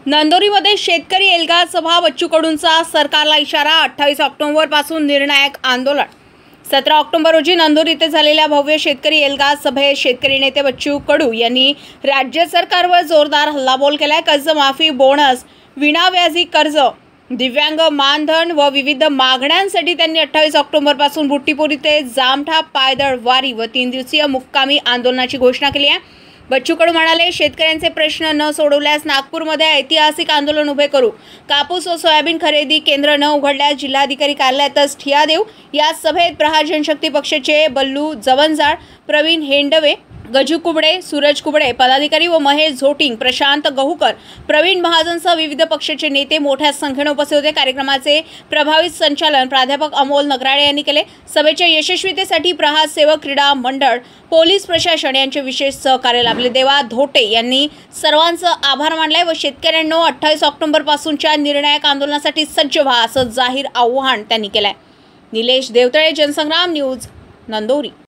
नंदोरीमध्ये शेतकरी एल्गार सभा, बच्चू कडूंचा सरकारला इशारा. 28 ऑक्टोबर पासून निर्णायक आंदोलन. 17 ऑक्टोबर रोजी नंदोरी येथे झालेल्या भव्य शेतकरी एल्गार सभेत शेतकरी नेते बच्चू कडू यांनी राज्य सरकारवर जोरदार हल्लाबोल केलाय. कर्जमाफी, बोनस, विनाव्याजी कर्ज, दिव्यांग मानधन व विविध मागण्यांसाठी त्यांनी 28 ऑक्टोबर पासून बुट्टीपुरी ते जामठा पायदळ वारी व 3 दिवसीय मुक्कामी आंदोलनाची घोषणा केली आहे. बच्चू कडू म्हणाले, शेतकऱ्यांचे प्रश्न न सोडवल्यास नागपूरमध्ये ऐतिहासिक आंदोलन उभे करू. कापूस व सोयाबीन खरेदी केंद्र न उघडल्यास जिल्हाधिकारी कार्यालयातच ठिय्या देऊ. या सभेत प्रहार जनशक्ती पक्षाचे बल्लू जवंजाळ, प्रवीण हेंडवे, गजू कुबडे, सूरज कुबडे, पदाधिकारी व महेश झोटिंग, प्रशांत गहुकर, प्रवीण महाजनसह विविध पक्षाचे नेते मोठ्या संख्येने उपस्थित होते. कार्यक्रमाचे प्रभावी संचालन प्राध्यापक अमोल नगराळे यांनी केले. सभेच्या यशस्वीतेसाठी प्रहार सेवक क्रीडा मंडळ, पोलीस प्रशासन यांचे विशेष सहकार्य लाभले. देवा धोटे यांनी सर्वांचं आभार मानले व शेतकऱ्यांनो 28 ऑक्टोबर पासूनच्या निर्णायक आंदोलनासाठी सज्ज व्हा असं जाहीर आवाहन त्यांनी केलंय. निलेश देवतळे, जनसंग्राम न्यूज, नंदोरी.